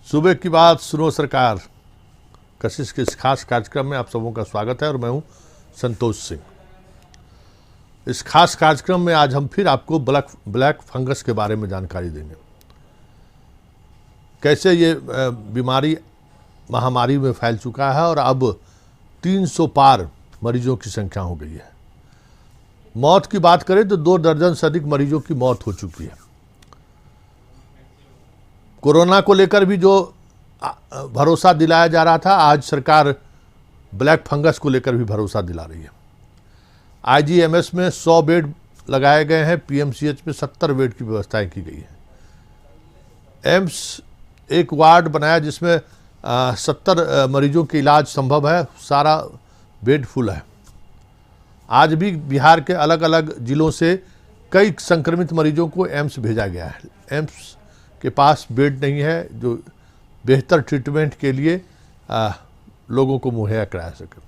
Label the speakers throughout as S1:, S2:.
S1: सुबह की बात सुनो सरकार कशिश के इस खास कार्यक्रम में आप सबों का स्वागत है और मैं हूं संतोष सिंह। इस खास कार्यक्रम में आज हम फिर आपको ब्लैक फंगस के बारे में जानकारी देंगे। कैसे ये बीमारी महामारी में फैल चुका है और अब 300 पार मरीजों की संख्या हो गई है। मौत की बात करें तो 2 दर्जन से अधिक मरीजों की मौत हो चुकी है। कोरोना को लेकर भी जो भरोसा दिलाया जा रहा था, आज सरकार ब्लैक फंगस को लेकर भी भरोसा दिला रही है। आईजीएमएस में 100 बेड लगाए गए हैं, पीएमसीएच में 70 बेड की व्यवस्थाएं की गई है। एम्स एक वार्ड बनाया जिसमें 70 मरीजों के इलाज संभव है, सारा बेड फुल है। आज भी बिहार के अलग अलग जिलों से कई संक्रमित मरीजों को एम्स भेजा गया है। एम्स के पास बेड नहीं है जो बेहतर ट्रीटमेंट के लिए लोगों को मुहैया करा सके।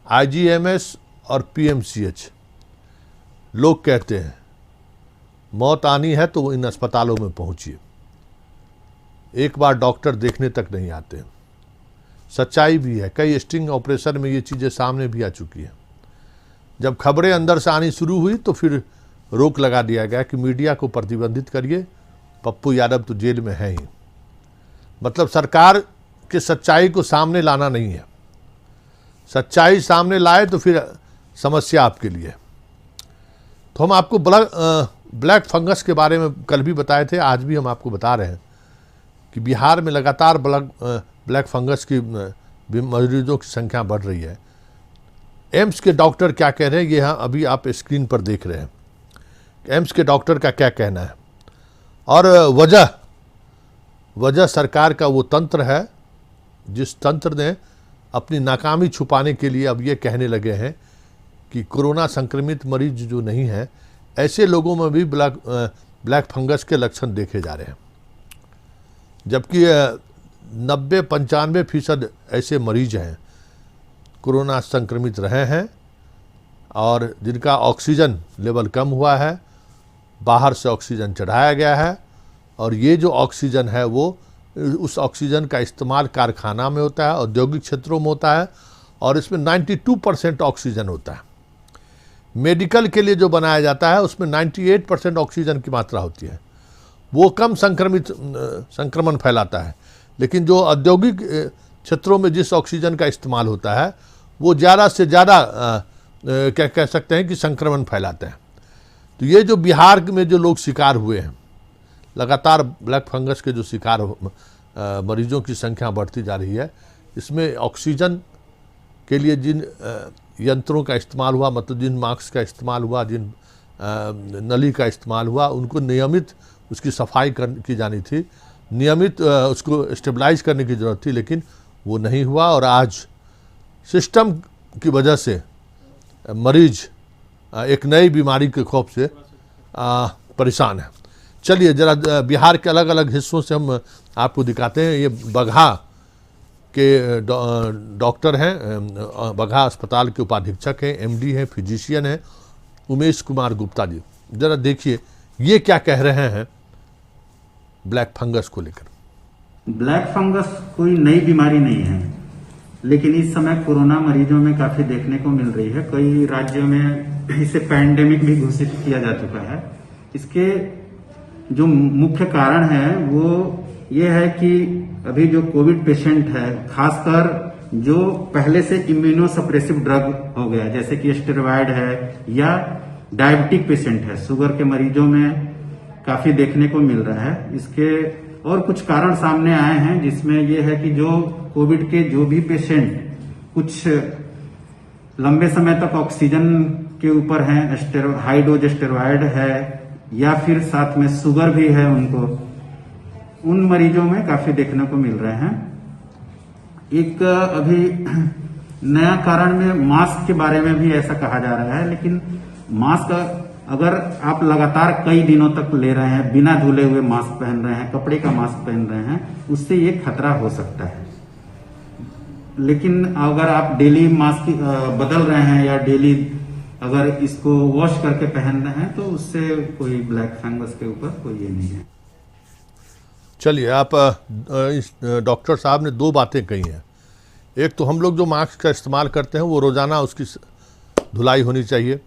S1: आईजीएमएस और पीएमसीएच, लोग कहते हैं मौत आनी है तो वो इन अस्पतालों में पहुंचिए, एक बार डॉक्टर देखने तक नहीं आते। सच्चाई भी है, कई स्टिंग ऑपरेशन में ये चीज़ें सामने भी आ चुकी है। जब खबरें अंदर से आनी शुरू हुई तो फिर रोक लगा दिया गया कि मीडिया को प्रतिबंधित करिए, पप्पू यादव तो जेल में है ही। मतलब सरकार के सच्चाई को सामने लाना नहीं है। सच्चाई सामने लाए तो फिर समस्या आपके लिए। तो हम आपको ब्लैक फंगस के बारे में कल भी बताए थे, आज भी हम आपको बता रहे हैं कि बिहार में लगातार ब्लैक फंगस की मरीजों की संख्या बढ़ रही है। एम्स के डॉक्टर क्या कह रहे हैं ये अभी आप स्क्रीन पर देख रहे हैं। एम्स के डॉक्टर का क्या कहना है और वजह सरकार का वो तंत्र है जिस तंत्र ने अपनी नाकामी छुपाने के लिए अब ये कहने लगे हैं कि कोरोना संक्रमित मरीज जो नहीं है ऐसे लोगों में भी ब्लैक फंगस के लक्षण देखे जा रहे हैं। जबकि 90-95% ऐसे मरीज हैं कोरोना संक्रमित रहे हैं और जिनका ऑक्सीजन लेवल कम हुआ है, बाहर से ऑक्सीजन चढ़ाया गया है और ये जो ऑक्सीजन है वो उस ऑक्सीजन का इस्तेमाल कारखाना में होता है, औद्योगिक क्षेत्रों में होता है और इसमें 92% ऑक्सीजन होता है। मेडिकल के लिए जो बनाया जाता है उसमें 98% ऑक्सीजन की मात्रा होती है, वो कम संक्रमण फैलाता है। लेकिन जो औद्योगिक क्षेत्रों में जिस ऑक्सीजन का इस्तेमाल होता है वो ज़्यादा से ज़्यादा क्या कह सकते हैं कि संक्रमण फैलाते हैं। तो ये जो बिहार में जो लोग शिकार हुए हैं, लगातार ब्लैक फंगस के जो शिकार मरीजों की संख्या बढ़ती जा रही है, इसमें ऑक्सीजन के लिए जिन यंत्रों का इस्तेमाल हुआ, मतलब जिन मास्क का इस्तेमाल हुआ, जिन नली का इस्तेमाल हुआ, उनको नियमित उसकी सफाई की जानी थी, नियमित उसको स्टेबलाइज करने की ज़रूरत थी, लेकिन वो नहीं हुआ और आज सिस्टम की वजह से मरीज एक नई बीमारी के खौफ से परेशान है। चलिए जरा बिहार के अलग अलग हिस्सों से हम आपको दिखाते हैं। ये बगहा के डॉक्टर हैं, बगहा अस्पताल के उपाधीक्षक हैं, एमडी हैं, फिजिशियन हैं, उमेश कुमार गुप्ता जी। जरा देखिए ये क्या कह रहे हैं ब्लैक फंगस को लेकर।
S2: ब्लैक फंगस कोई नई बीमारी नहीं है, लेकिन इस समय कोरोना मरीजों में काफी देखने को मिल रही है। कई राज्यों में इसे पैंडेमिक भी घोषित किया जा चुका है। इसके जो मुख्य कारण है वो ये है कि अभी जो कोविड पेशेंट है, खासकर जो पहले से इम्यूनो सप्रेसिव ड्रग हो गया, जैसे कि स्टेरॉयड है या डायबिटिक पेशेंट है, शुगर के मरीजों में काफी देखने को मिल रहा है। इसके और कुछ कारण सामने आए हैं जिसमें यह है कि जो कोविड के जो भी पेशेंट कुछ लंबे समय तक ऑक्सीजन के ऊपर हैं, हाई डोज स्टेरॉयड है या फिर साथ में शुगर भी है उनको, उन मरीजों में काफी देखने को मिल रहे हैं। एक अभी नया कारण में मास्क के बारे में भी ऐसा कहा जा रहा है, लेकिन मास्क अगर आप लगातार कई दिनों तक ले रहे हैं, बिना धुले हुए मास्क पहन रहे हैं, कपड़े का मास्क पहन रहे हैं, उससे ये खतरा हो सकता है। लेकिन अगर आप डेली मास्क बदल रहे हैं या डेली अगर इसको वॉश करके पहन रहे हैं तो उससे कोई ब्लैक फंगस के ऊपर कोई ये नहीं है।
S1: चलिए, आप इस डॉक्टर साहब ने दो बातें कही हैं। एक तो हम लोग जो मास्क का इस्तेमाल करते हैं वो रोज़ाना उसकी धुलाई होनी चाहिए।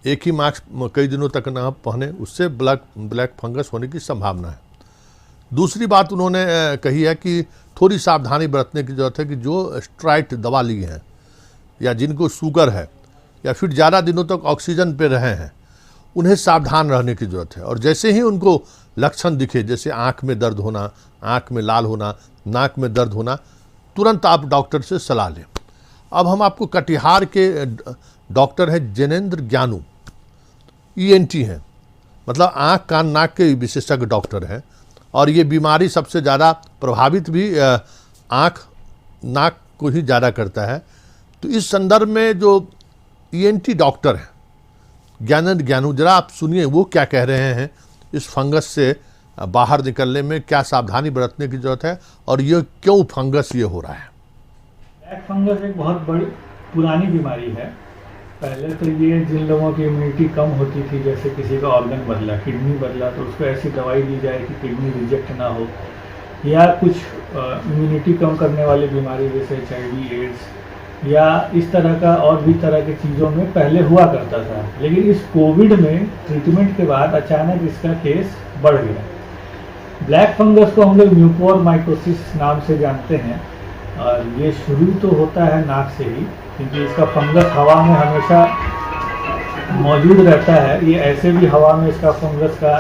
S1: एक ही मास्क कई दिनों तक ना पहने, उससे ब्लैक फंगस होने की संभावना है। दूसरी बात उन्होंने कही है कि थोड़ी सावधानी बरतने की ज़रूरत है कि जो स्टेरॉइड दवा ली है या जिनको शुगर है या फिर ज़्यादा दिनों तक ऑक्सीजन पे रहे हैं, उन्हें सावधान रहने की ज़रूरत है। और जैसे ही उनको लक्षण दिखे, जैसे आँख में दर्द होना, आँख में लाल होना, नाक में दर्द होना, तुरंत आप डॉक्टर से सलाह लें। अब हम आपको कटिहार के डॉक्टर हैं जिनेंद्र ज्ञानू, ENT हैं, मतलब आँख कान नाक के विशेषज्ञ डॉक्टर हैं। और ये बीमारी सबसे ज़्यादा प्रभावित भी आँख नाक को ही ज़्यादा करता है। तो इस संदर्भ में जो ENT डॉक्टर हैं ज्ञानेंद्र ज्ञानू, जरा आप सुनिए वो क्या कह रहे हैं इस फंगस से बाहर निकलने में क्या सावधानी बरतने की जरूरत है और ये क्यों फंगस ये हो रहा है।
S3: ब्लैक फंगस एक बहुत बड़ी पुरानी बीमारी है। पहले तो ये जिन लोगों की इम्यूनिटी कम होती थी, जैसे किसी का ऑर्गन बदला, किडनी बदला, तो उसको ऐसी दवाई दी जाए कि किडनी रिजेक्ट ना हो, या कुछ इम्यूनिटी कम करने वाली बीमारी जैसे HIV, एड्स या इस तरह का और भी तरह की चीज़ों में पहले हुआ करता था। लेकिन इस कोविड में ट्रीटमेंट के बाद अचानक इसका केस बढ़ गया। ब्लैक फंगस को हम लोग म्यूकोरमाइकोसिस नाम से जानते हैं और ये शुरू तो होता है नाक से ही, क्योंकि इसका फंगस हवा में हमेशा मौजूद रहता है। ये ऐसे भी हवा में इसका फंगस का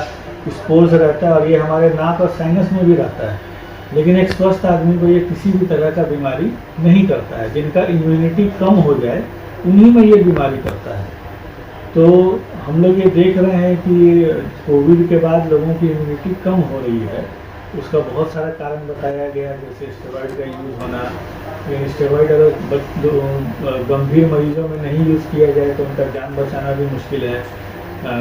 S3: स्पोर्स रहता है और ये हमारे नाक और साइनस में भी रहता है। लेकिन एक स्वस्थ आदमी को ये किसी भी तरह का बीमारी नहीं करता है। जिनका इम्यूनिटी कम हो जाए उन्हीं में ये बीमारी करता है। तो हम लोग ये देख रहे हैं कि कोविड के बाद लोगों की इम्यूनिटी कम हो रही है। उसका बहुत सारा कारण बताया गया, जैसे स्टेरॉइड का यूज़ होना। स्टेरॉइड अगर गंभीर मरीजों में नहीं यूज़ किया जाए तो उनका जान बचाना भी मुश्किल है।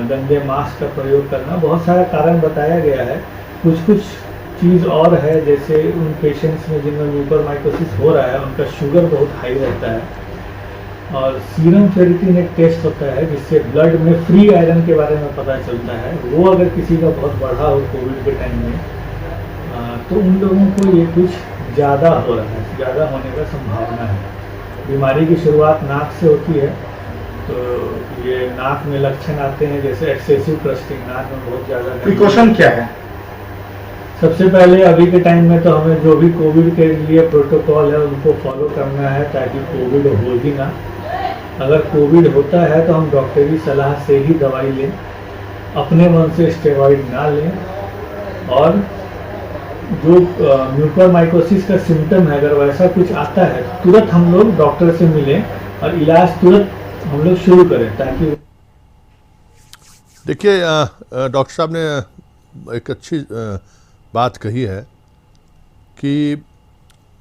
S3: गंदे मास्क का प्रयोग करना, बहुत सारा कारण बताया गया है। कुछ चीज़ और है, जैसे उन पेशेंट्स में जिनमें म्यूकोरमाइकोसिस हो रहा है उनका शुगर बहुत हाई रहता है। और सीरम फेरिटिन एक टेस्ट होता है जिससे ब्लड में फ्री आयरन के बारे में पता चलता है। वो अगर किसी का बहुत बढ़ा हो कोविड के टाइम में तो उन लोगों को ये कुछ ज़्यादा हो रहा है, ज़्यादा होने का संभावना है। बीमारी की शुरुआत नाक से होती है, तो ये नाक में लक्षण आते हैं जैसे एक्सेसिव क्रस्टिंग, नाक में बहुत ज़्यादा।
S4: प्रिकॉशन क्या है?
S3: सबसे पहले अभी के टाइम में तो हमें जो भी कोविड के लिए प्रोटोकॉल है उनको फॉलो करना है ताकि कोविड हो ही ना। अगर कोविड होता है तो हम डॉक्टरी सलाह से ही दवाई लें, अपने मन से स्टेरॉइड ना लें। और जो म्यूकोरमाइकोसिस का सिम्टम है, अगर वैसा कुछ आता है तुरंत हम लोग डॉक्टर से मिलें और इलाज तुरंत हम लोग शुरू करें ताकि।
S1: देखिए, डॉक्टर साहब ने एक अच्छी बात कही है कि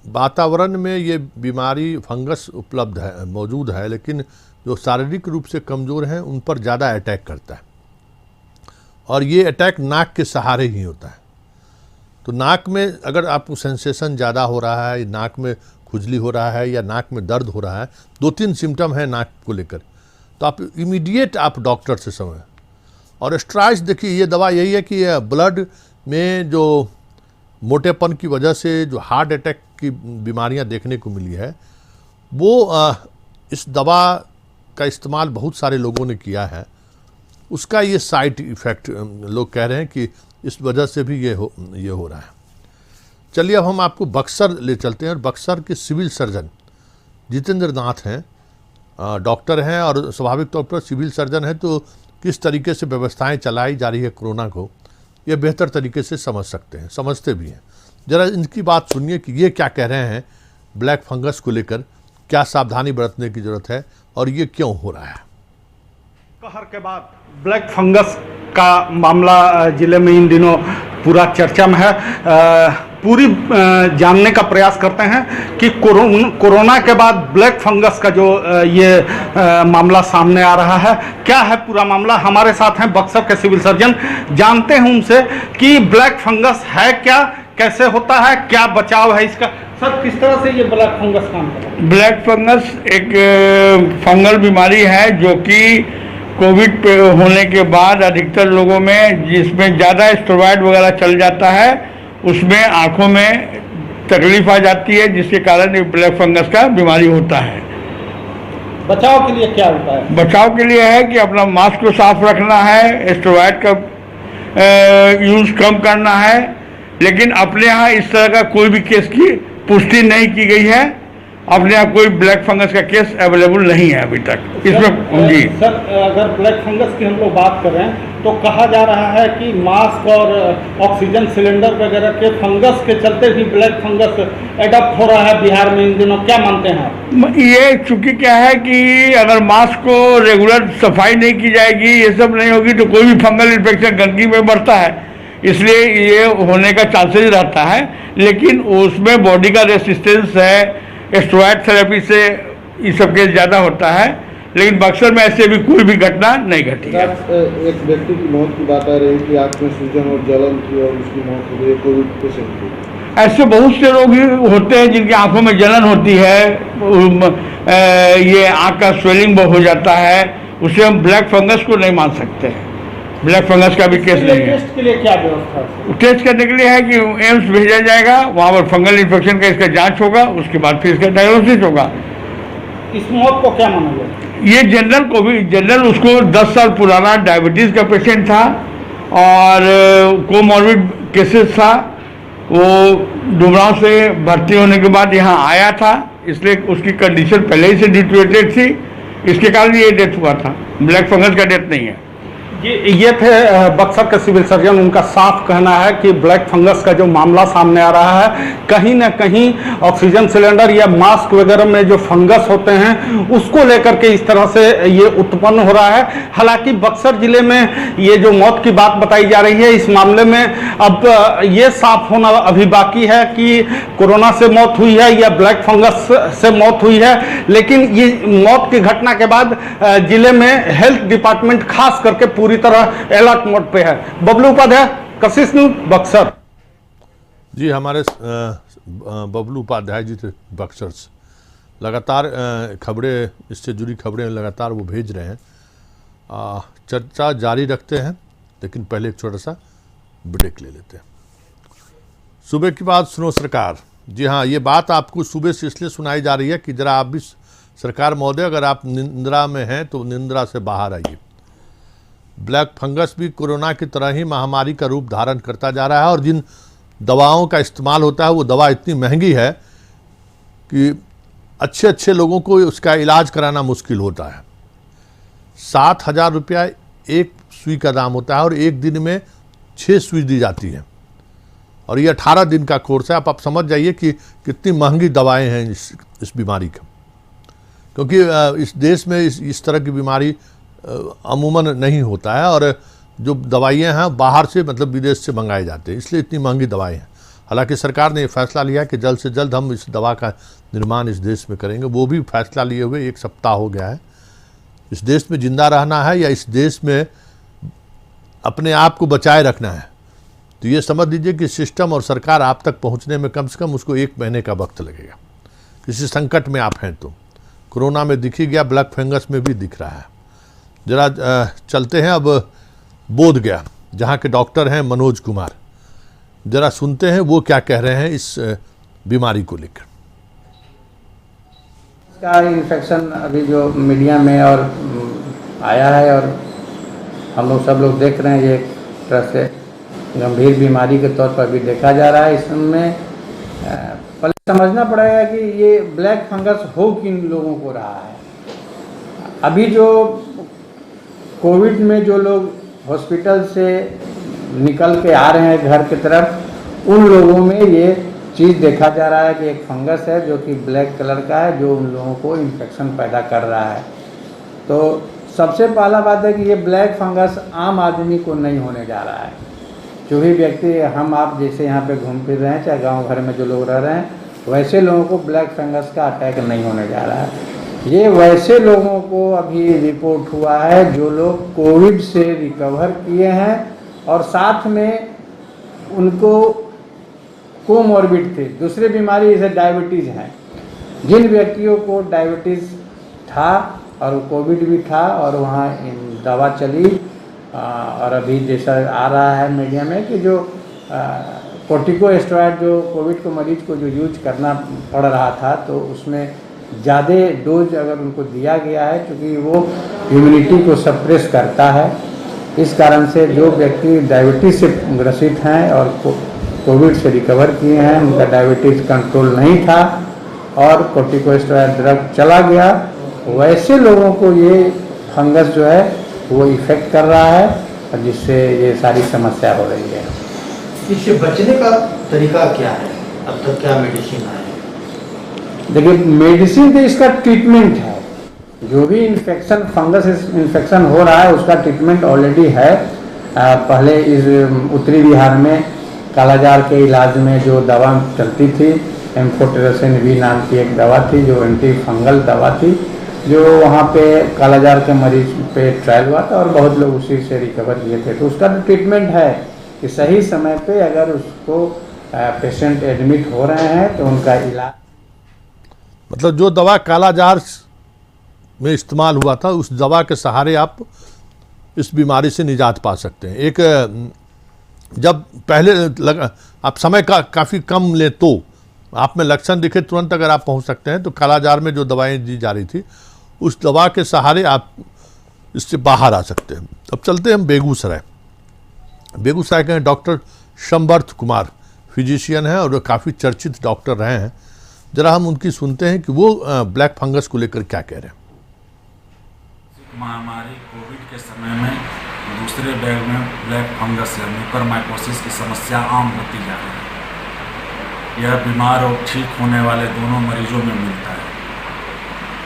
S1: वातावरण में ये बीमारी फंगस उपलब्ध है, मौजूद है, लेकिन जो शारीरिक रूप से कमज़ोर हैं उन पर ज़्यादा अटैक करता है और ये अटैक नाक के सहारे ही होता है। तो नाक में अगर आपको सेंसेशन ज़्यादा हो रहा है, नाक में खुजली हो रहा है या नाक में दर्द हो रहा है, 2-3 सिम्टम है नाक को लेकर, तो आप इमीडिएट आप डॉक्टर से समझें। और स्टेरॉइड्स, देखिए ये दवा यही है कि ब्लड में जो मोटेपन की वजह से जो हार्ट अटैक की बीमारियां देखने को मिली है, वो इस दवा का इस्तेमाल बहुत सारे लोगों ने किया है। उसका ये साइड इफ़ेक्ट लोग कह रहे हैं कि इस वजह से भी ये हो रहा है। चलिए, अब हम आपको बक्सर ले चलते हैं और बक्सर के सिविल सर्जन जितेंद्र नाथ हैं, डॉक्टर हैं और स्वाभाविक तौर पर सिविल सर्जन हैं, तो किस तरीके से व्यवस्थाएं चलाई जा रही है कोरोना को, ये बेहतर तरीके से समझ सकते हैं, समझते भी हैं। ज़रा इनकी बात सुनिए कि ये क्या कह रहे हैं ब्लैक फंगस को लेकर, क्या सावधानी बरतने की ज़रूरत है और ये क्यों हो रहा है।
S4: कहर के बाद ब्लैक फंगस का मामला जिले में इन दिनों पूरा चर्चा में है। पूरी जानने का प्रयास करते हैं कि कोरोना के बाद ब्लैक फंगस का जो ये मामला सामने आ रहा है, क्या है पूरा मामला। हमारे साथ हैं बक्सर के सिविल सर्जन, जानते हैं उनसे कि ब्लैक फंगस है क्या, कैसे होता है, क्या बचाव है इसका। सर, किस तरह से ये ब्लैक फंगस काम करता है?
S5: ब्लैक फंगस एक फंगल बीमारी है जो कि कोविड होने के बाद अधिकतर लोगों में, जिसमें ज़्यादा स्टेरॉइड वगैरह चल जाता है उसमें आंखों में तकलीफ आ जाती है, जिसके कारण ये ब्लैक फंगस का बीमारी होता है।
S4: बचाव के लिए क्या उपाय है?
S5: बचाव के लिए है कि अपना मास्क को साफ रखना है, स्टेरॉइड का यूज कम करना है, लेकिन अपने यहाँ इस तरह का कोई भी केस की पुष्टि नहीं की गई है। अपने यहाँ कोई ब्लैक फंगस का केस अवेलेबल नहीं है अभी तक इसमें। जी
S4: सर, अगर ब्लैक फंगस की हम लोग बात करें तो कहा जा रहा है कि मास्क और ऑक्सीजन सिलेंडर वगैरह के फंगस के चलते भी ब्लैक फंगस एडप्ट हो रहा है बिहार में इन दिनों, क्या मानते हैं आप?
S5: ये चूंकि क्या है कि अगर मास्क को रेगुलर सफाई नहीं की जाएगी, ये सब नहीं होगी, तो कोई भी फंगल इन्फेक्शन गंदगी में बढ़ता है, इसलिए ये होने का चांसेस रहता है। लेकिन उसमें बॉडी का रेसिस्टेंस है, स्टेरॉइड थेरेपी से ये सब केस ज़्यादा होता है, लेकिन बक्सर में ऐसे भी कोई भी घटना नहीं घटी है।
S6: एक व्यक्ति की मौत की बात आ रही है कि आंख में सूजन और जलन की और उसकी मौत हो गई, कोविड पेशेंट की।
S5: ऐसे बहुत से लोग होते हैं जिनकी आंखों में जलन होती है, ये आंख का स्वेलिंग हो जाता है, उसे हम ब्लैक फंगस को नहीं मान सकते हैं। ब्लैक फंगस का भी केस नहीं है।
S4: टेस्ट के लिए क्या व्यवस्था है?
S5: टेस्ट करने के लिए है कि एम्स भेजा जाएगा, वहाँ पर फंगल इन्फेक्शन का इसका जांच होगा, उसके बाद फिर इसका डायग्नोसिस होगा।
S4: इस मौत को क्या माना जाए?
S5: ये जनरल उसको 10 साल पुराना डायबिटीज़ का पेशेंट था और कोमॉर्बिड केसेस था। वो डुमरांव से भर्ती होने के बाद यहाँ आया था, इसलिए उसकी कंडीशन पहले ही से डिटेरियोरेटेड थी, इसके कारण ये डेथ हुआ था। ब्लैक फंगस का डेथ नहीं है।
S4: ये थे बक्सर के सिविल सर्जन। उनका साफ कहना है कि ब्लैक फंगस का जो मामला सामने आ रहा है, कहीं ना कहीं ऑक्सीजन सिलेंडर या मास्क वगैरह में जो फंगस होते हैं उसको लेकर के इस तरह से ये उत्पन्न हो रहा है। हालांकि बक्सर जिले में ये जो मौत की बात बताई जा रही है, इस मामले में अब ये साफ होना अभी बाकी है कि कोरोना से मौत हुई है या ब्लैक फंगस से मौत हुई है। लेकिन ये मौत की घटना के बाद जिले में हेल्थ डिपार्टमेंट खास करके पूरी तरह अलर्ट मोड पे है। बबलू उपाध्याय, कशिश न्यूज, बक्सर।
S1: जी, हमारे बबलू उपाध्याय जी थे बक्सर से। लगातार खबरें, इससे जुड़ी खबरें लगातार वो भेज रहे हैं। चर्चा जारी रखते हैं, लेकिन पहले एक छोटा सा ब्रेक ले लेते हैं। सुबह की बात सुनो सरकार। जी हाँ, ये बात आपको सुबह से इसलिए सुनाई जा रही है कि जरा आप भी सरकार महोदय, अगर आप निंद्रा में हैं तो निंद्रा से बाहर आइए। ब्लैक फंगस भी कोरोना की तरह ही महामारी का रूप धारण करता जा रहा है और जिन दवाओं का इस्तेमाल होता है वो दवा इतनी महंगी है कि अच्छे अच्छे लोगों को उसका इलाज कराना मुश्किल होता है। 7,000 रुपया एक सुई का दाम होता है और एक दिन में 6 सुई दी जाती है और ये 18 दिन का कोर्स है। आप समझ जाइए कि कितनी महंगी दवाएं हैं इस बीमारी का, क्योंकि इस देश में इस तरह की बीमारी अमूमन नहीं होता है और जो दवाइयाँ हैं बाहर से, मतलब विदेश से मंगाए जाते हैं, इसलिए इतनी महंगी दवाएं हैं। हालांकि सरकार ने ये फैसला लिया कि जल्द से जल्द हम इस दवा का निर्माण इस देश में करेंगे। वो भी फैसला लिए हुए 1 सप्ताह हो गया है। इस देश में जिंदा रहना है या इस देश में अपने आप को बचाए रखना है, तो ये समझ लीजिए कि सिस्टम और सरकार आप तक पहुँचने में कम से कम उसको 1 महीने का वक्त लगेगा। किसी संकट में आप हैं तो कोरोना में दिख ही गया, ब्लैक फंगस में भी दिख रहा है। जरा चलते हैं अब बोध गया, जहाँ के डॉक्टर हैं मनोज कुमार। जरा सुनते हैं वो क्या कह रहे हैं इस बीमारी को लेकर।
S7: का इन्फेक्शन अभी जो मीडिया में और आया है और हम लोग सब लोग देख रहे हैं, ये एक तरह से गंभीर बीमारी के तौर पर भी देखा जा रहा है। इसमें पहले समझना पड़ेगा कि ये ब्लैक फंगस हो किन लोगों को रहा है। अभी जो कोविड में जो लोग हॉस्पिटल से निकल के आ रहे हैं घर की तरफ, उन लोगों में ये चीज़ देखा जा रहा है कि एक फंगस है जो कि ब्लैक कलर का है, जो उन लोगों को इन्फेक्शन पैदा कर रहा है। तो सबसे पहला बात है कि ये ब्लैक फंगस आम आदमी को नहीं होने जा रहा है। जो भी व्यक्ति, हम आप जैसे यहाँ पे घूम फिर रहे हैं, चाहे गांव घर में जो लोग रह रहे हैं, वैसे लोगों को ब्लैक फंगस का अटैक नहीं होने जा रहा है। ये वैसे लोगों को अभी रिपोर्ट हुआ है जो लोग कोविड से रिकवर किए हैं और साथ में उनको कोमॉर्बिड थे, दूसरी बीमारी जैसे डायबिटीज़ है। जिन व्यक्तियों को डायबिटीज़ था और कोविड भी था और वहाँ दवा चली और अभी जैसा आ रहा है मीडिया में कि जो कोर्टिकोस्टेरॉइड जो कोविड को मरीज को जो यूज करना पड़ रहा था, तो उसमें ज़्यादा डोज अगर उनको दिया गया है, क्योंकि वो इम्यूनिटी को सप्रेस करता है। इस कारण से जो व्यक्ति डायबिटीज़ से ग्रसित हैं और कोविड से रिकवर किए हैं, उनका डायबिटीज़ कंट्रोल नहीं था और कोर्टिकोस्टेरॉइड ड्रग चला गया, वैसे लोगों को ये फंगस जो है वो इफ़ेक्ट कर रहा है और जिससे ये सारी समस्या हो रही है।
S8: इससे बचने का तरीका क्या है? अब तक क्या मेडिसिन आए?
S7: देखिए, मेडिसिन तो इसका ट्रीटमेंट है। जो भी इन्फेक्शन, फंगस इन्फेक्शन हो रहा है, उसका ट्रीटमेंट ऑलरेडी है। पहले इस उत्तरी बिहार में कालाजार के इलाज में जो दवा चलती थी, एम्फोटेरेसिन वी नाम की एक दवा थी जो एंटी फंगल दवा थी, जो वहाँ पे कालाजार के मरीज पे ट्रायल हुआ था और बहुत लोग उसी से रिकवर किए थे। तो उसका तो ट्रीटमेंट है कि सही समय पे अगर उसको पेशेंट एडमिट हो रहे हैं तो उनका इलाज,
S1: मतलब जो दवा कालाजार में इस्तेमाल हुआ था, उस दवा के सहारे आप इस बीमारी से निजात पा सकते हैं। एक जब पहले आप समय का काफ़ी कम ले तो आप में लक्षण दिखे तुरंत अगर आप पहुंच सकते हैं, तो कालाजार में जो दवाएं दी जा रही थी, उस दवा के सहारे आप इससे बाहर आ सकते हैं। अब चलते हैं हम बेगूसराय। बेगूसराय के डॉक्टर शंबर्थ कुमार फिजिशियन हैं और काफ़ी चर्चित डॉक्टर रहे हैं। जरा हम उनकी सुनते हैं कि वो ब्लैक फंगस को लेकर क्या कह रहे हैं।
S9: महामारी कोविड के समय में दूसरे बैग में ब्लैक फंगस या म्यूकरमाइकोसिस की समस्या आम होती जा रही है। यह बीमार और ठीक होने वाले दोनों मरीजों में मिलता है।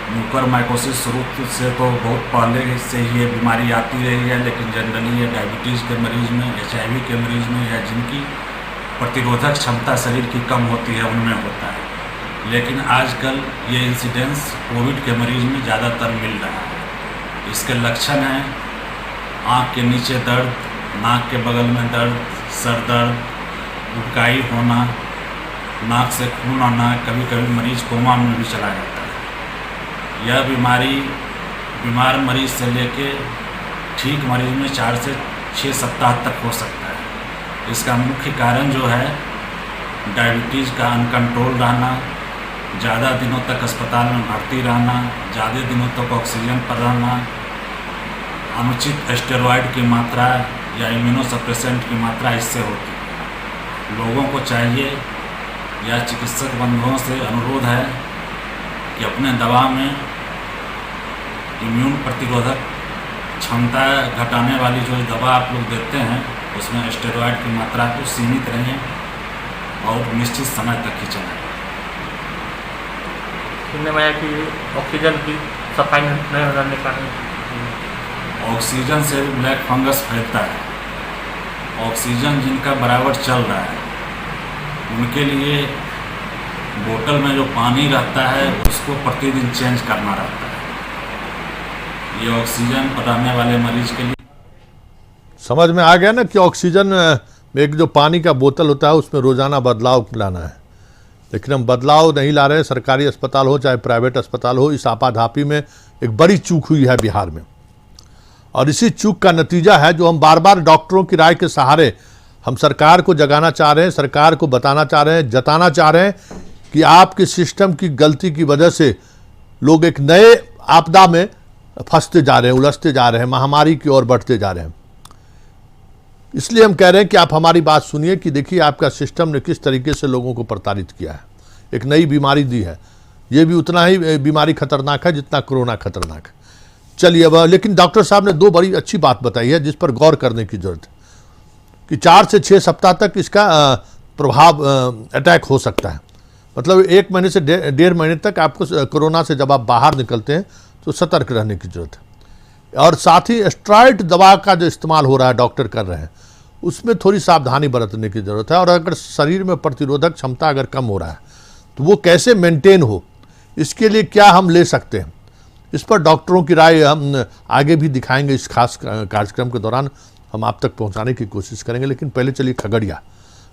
S9: म्यूकरमाइकोसिस शुरू से तो बहुत पहले से ही ये बीमारी आती रही है, लेकिन जनरली ये डायबिटीज़ के मरीज में, HIV के मरीज में या जिनकी प्रतिरोधक क्षमता शरीर की कम होती है उनमें होता है। लेकिन आजकल ये इंसिडेंस कोविड के मरीज में ज़्यादातर मिल रहा है। इसके लक्षण हैं आँख के नीचे दर्द, नाक के बगल में दर्द, सर दर्द, उबकाई होना, नाक से खून आना, कभी कभी मरीज कोमा में भी चला जाता है। यह बीमारी बीमार मरीज से लेके ठीक मरीज में 4 से 6 सप्ताह तक हो सकता है। इसका मुख्य कारण जो है डायबिटीज़ का अनकंट्रोल रहना, ज़्यादा दिनों तक अस्पताल में भर्ती रहना, ज़्यादा दिनों तक ऑक्सीजन पर रहना, अनुचित स्टेरॉयड की मात्रा या इम्यूनोसप्रेसेंट की मात्रा इससे होती है। लोगों को चाहिए या चिकित्सक बंधुओं से अनुरोध है कि अपने दवा में इम्यून प्रतिरोधक क्षमता घटाने वाली जो दवा आप लोग देते हैं उसमें स्टेरॉयड की मात्रा को सीमित रहें और निश्चित समय तक ही चलाएं।
S10: सुनने में आया कि ऑक्सीजन की सफाई नहीं होने के कारण
S9: ऑक्सीजन से ब्लैक फंगस फैलता है। ऑक्सीजन जिनका बराबर चल रहा है उनके लिए बोतल में जो पानी रहता है उसको प्रतिदिन चेंज करना रहता है। ये ऑक्सीजन पर रहने वाले मरीज के लिए
S1: समझ में आ गया ना कि ऑक्सीजन में एक जो पानी का बोतल होता है उसमें रोज़ाना बदलाव लाना है। लेकिन हम बदलाव नहीं ला रहे हैं। सरकारी अस्पताल हो चाहे प्राइवेट अस्पताल हो, इस आपाधापी में एक बड़ी चूक हुई है बिहार में, और इसी चूक का नतीजा है जो हम बार बार डॉक्टरों की राय के सहारे हम सरकार को जगाना चाह रहे हैं, सरकार को बताना चाह रहे हैं, जताना चाह रहे हैं कि आपके सिस्टम की गलती की वजह से लोग एक नए आपदा में फंसते जा रहे हैं, उलझते जा रहे हैं, महामारी की ओर बढ़ते जा रहे हैं। इसलिए हम कह रहे हैं कि आप हमारी बात सुनिए कि देखिए आपका सिस्टम ने किस तरीके से लोगों को प्रताड़ित किया है, एक नई बीमारी दी है। ये भी उतना ही बीमारी खतरनाक है जितना कोरोना खतरनाक है। चलिए अब, लेकिन डॉक्टर साहब ने 2 बड़ी अच्छी बात बताई है जिस पर गौर करने की जरूरत है कि 4 से 6 सप्ताह तक इसका प्रभाव अटैक हो सकता है। मतलब 1 महीने से 1.5 महीने तक आपको कोरोना से जब आप बाहर निकलते हैं तो सतर्क रहने की जरूरत है। और साथ ही स्टेरॉयड दवा का जो इस्तेमाल हो रहा है, डॉक्टर कर रहे हैं, उसमें थोड़ी सावधानी बरतने की ज़रूरत है। और अगर शरीर में प्रतिरोधक क्षमता अगर कम हो रहा है तो वो कैसे मेंटेन हो, इसके लिए क्या हम ले सकते हैं, इस पर डॉक्टरों की राय हम आगे भी दिखाएंगे। इस खास कार्यक्रम के दौरान हम आप तक पहुंचाने की कोशिश करेंगे। लेकिन पहले चलिए खगड़िया।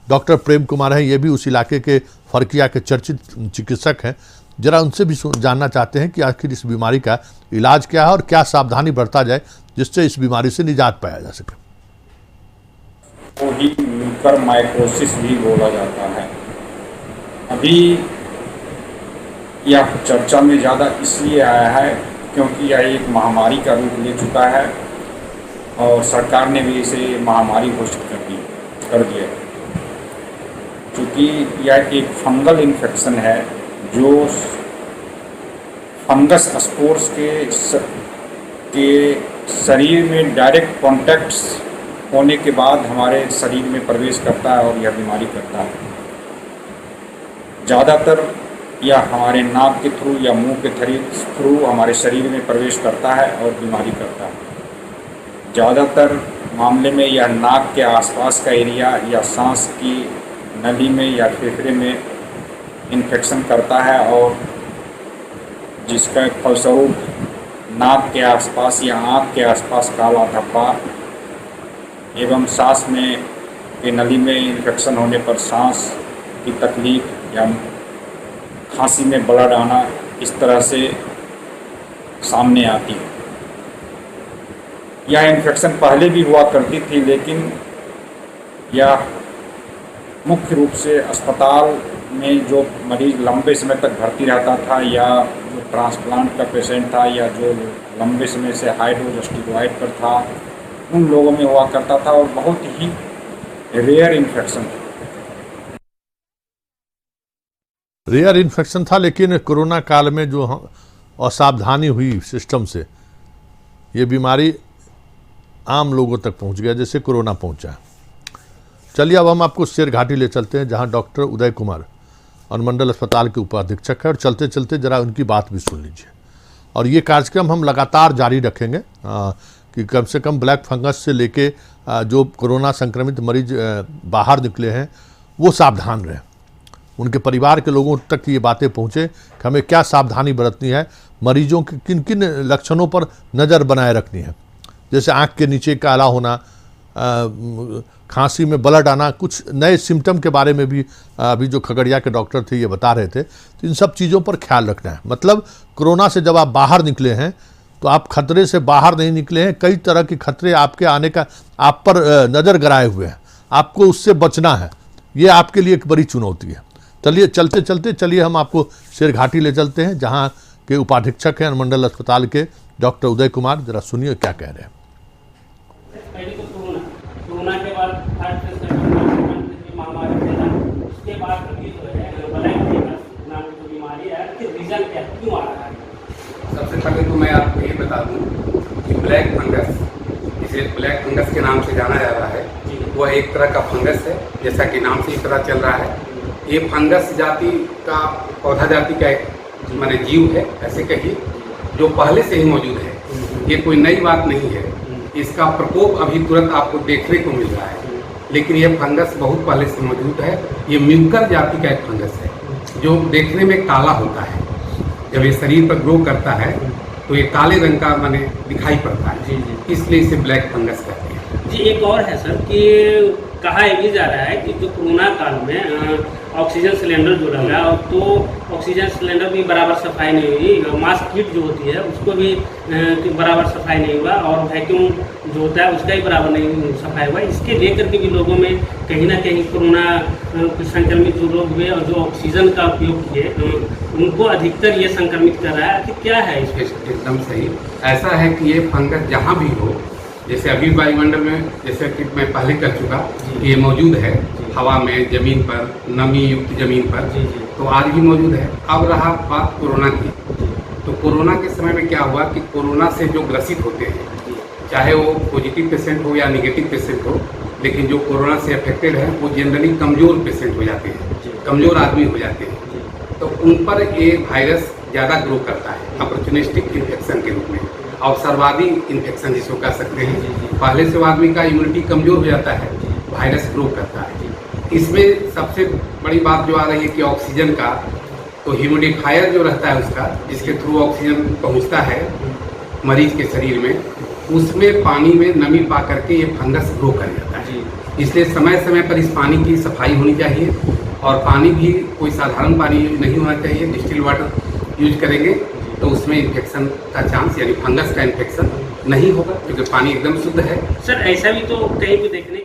S1: डॉक्टर प्रेम कुमार हैं, ये भी उस इलाके के फरकिया के चर्चित चिकित्सक हैं। जरा उनसे भी जानना चाहते हैं कि आखिर इस बीमारी का इलाज क्या है और क्या सावधानी बरता जाए जिससे इस बीमारी से निजात पाया जा सके।
S11: को ही म्यूकर माइकोसिस भी बोला जाता है। अभी यह चर्चा में ज़्यादा इसलिए आया है क्योंकि यह एक महामारी का रूप ले चुका है और सरकार ने भी इसे महामारी घोषित कर दिया है। चूँकि यह एक फंगल इन्फेक्शन है जो फंगस स्पोर्स के शरीर में डायरेक्ट कॉन्टैक्ट्स होने के बाद हमारे शरीर में प्रवेश करता है और यह बीमारी करता है। ज़्यादातर यह हमारे नाक के थ्रू या मुंह के थ्रू हमारे शरीर में प्रवेश करता है और बीमारी करता है। ज़्यादातर मामले में यह नाक के आसपास का एरिया या सांस की नली में या फेफड़े में इन्फेक्शन करता है और जिसका फलस्वरूप नाक के आसपास या आँख के आसपास काला धब्बा एवं सांस में के नली में इन्फेक्शन होने पर सांस की तकलीफ या खांसी में ब्लड आना इस तरह से सामने आती है। यह इन्फेक्शन पहले भी हुआ करती थी, लेकिन यह मुख्य रूप से अस्पताल में जो मरीज लंबे समय तक भर्ती रहता था या जो ट्रांसप्लांट का पेशेंट था या जो लंबे समय से हाई डोज स्टेरॉइड पर था, उन लोगों में हुआ करता था और बहुत ही रेयर इन्फेक्शन था।
S1: रेयर इन्फेक्शन था, लेकिन कोरोना काल में जो असावधानी हुई सिस्टम से ये बीमारी आम लोगों तक पहुंच गया, जैसे कोरोना पहुंचा। चलिए अब हम आपको शेरघाटी ले चलते हैं, जहां डॉक्टर उदय कुमार अनुमंडल अस्पताल के उपाधीक्षक है, और चलते चलते जरा उनकी बात भी सुन लीजिए। और ये कार्यक्रम हम लगातार जारी रखेंगे कि कम से कम ब्लैक फंगस से लेके जो कोरोना संक्रमित मरीज बाहर निकले हैं वो सावधान रहें, उनके परिवार के लोगों तक ये बातें पहुँचे कि हमें क्या सावधानी बरतनी है, मरीजों के किन किन लक्षणों पर नज़र बनाए रखनी है, जैसे आँख के नीचे काला होना, खांसी में ब्लड आना, कुछ नए सिम्टम के बारे में भी अभी जो खगड़िया के डॉक्टर थे ये बता रहे थे। तो इन सब चीज़ों पर ख्याल रखना है। मतलब कोरोना से जब आप बाहर निकले हैं तो आप खतरे से बाहर नहीं निकले हैं, कई तरह के खतरे आपके आने का आप पर नज़र गड़ाए हुए हैं, आपको उससे बचना है। ये आपके लिए एक बड़ी चुनौती है। चलिए चलिए हम आपको शेरघाटी ले चलते हैं, जहाँ के उपाधीक्षक हैं अनुमंडल अस्पताल के डॉक्टर उदय कुमार। जरा सुनिए क्या कह रहे हैं।
S12: कोरोना के बाद महामारी उसके बाद ब्लैक फंगस नाम की बीमारी है, रीजन क्या क्यों आ रहा है?
S13: सबसे पहले तो मैं आपको ये बता दूं कि ब्लैक फंगस, इसे ब्लैक फंगस के नाम से जाना जा रहा है, वह एक तरह का फंगस है, जैसा कि नाम से ही पता चल रहा है। ये फंगस जाति का, पौधा जाति का एक माने जीव है, ऐसे कहिए, जो पहले से ही मौजूद है। ये कोई नई बात नहीं है। इसका प्रकोप अभी तुरंत आपको देखने को मिल रहा है, लेकिन यह फंगस बहुत पहले से मौजूद है। ये म्यूकर जाति का एक फंगस है जो देखने में काला होता है। जब ये शरीर पर ग्रो करता है तो ये काले रंग का माने दिखाई पड़ता है, इसलिए इसे ब्लैक फंगस कहते हैं।
S12: जी एक और है सर कि कहा यह भी जा रहा है कि जो कोरोना काल में ऑक्सीजन सिलेंडर जो लगा, तो ऑक्सीजन सिलेंडर भी बराबर सफाई नहीं हुई, मास्क किट जो होती है उसको भी बराबर सफाई नहीं हुआ, और वैक्यूम जो होता है उसका भी बराबर नहीं सफाई हुआ। इसके लेकर के भी लोगों में कहीं ना कहीं कोरोना संक्रमित जो लोग हुए और जो ऑक्सीजन का उपयोग किए उनको अधिकतर ये संक्रमित कर रहा है। कि क्या है इसमें?
S13: एकदम सही। ऐसा है कि ये फंगस जहाँ भी हो, जैसे अभी वायुमंडल में, जैसे कि मैं पहले कर चुका कि ये मौजूद है हवा में, जमीन पर, नमी युक्त जमीन पर, तो आज भी मौजूद है। अब रहा बात कोरोना की, तो कोरोना के समय में क्या हुआ कि कोरोना से जो ग्रसित होते हैं, चाहे वो पॉजिटिव पेशेंट हो या निगेटिव पेशेंट हो, लेकिन जो कोरोना से अफेक्टेड है वो जनरली कमज़ोर पेशेंट हो जाते हैं, कमज़ोर आदमी हो जाते हैं। तो उन पर ये वायरस ज़्यादा ग्रो करता है अपॉर्चुनिस्टिक इन्फेक्शन के रूप में, अवसरवादी इन्फेक्शन जिसको कह सकते हैं। पहले से आदमी का इम्यूनिटी कमज़ोर हो जाता है, वायरस ग्रो करता है। इसमें सबसे बड़ी बात जो आ रही है कि ऑक्सीजन का, तो ह्यूमिडिफायर जो रहता है उसका, जिसके थ्रू ऑक्सीजन पहुंचता है मरीज के शरीर में, उसमें पानी में नमी पा करके ये फंगस ग्रो कर जाता है। इसलिए समय समय पर इस पानी की सफाई होनी चाहिए, और पानी भी कोई साधारण पानी नहीं होना चाहिए। डिस्टिल वाटर यूज करेंगे तो उसमें इन्फेक्शन का चांस, यानी फंगस का इन्फेक्शन नहीं होगा, क्योंकि पानी एकदम शुद्ध है।
S12: सर ऐसा भी तो कहीं भी देखने